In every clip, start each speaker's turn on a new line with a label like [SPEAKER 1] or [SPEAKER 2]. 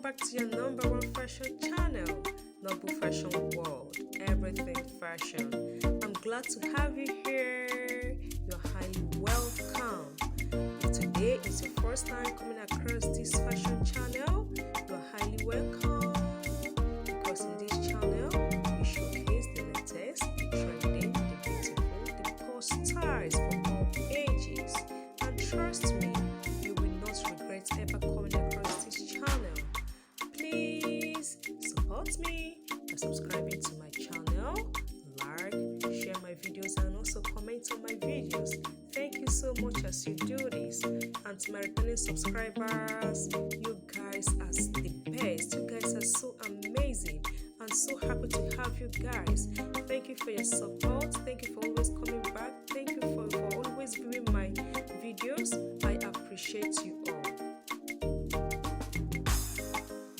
[SPEAKER 1] back to your #1 fashion channel, Noble Fashion World, everything fashion. I'm glad to have you here. You're highly welcome. If today is your first time coming across this fashion channel, you're highly welcome, because in this channel we showcase the latest, the trending, the beautiful, the post styles for all ages. And trust me, you will not regret ever coming across this channel. Please support me by subscribing to my channel, like, share my videos, and also comment on my videos. Thank you so much as you do this. And to my returning subscribers, you guys are the best. You guys are so amazing. I'm so happy to have you guys. Thank you for your support. Thank you for always coming back. Thank you for always viewing my videos. I appreciate you all.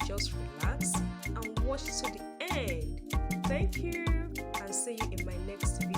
[SPEAKER 1] Just relax and watch to the end. Thank you, and see you in my next video.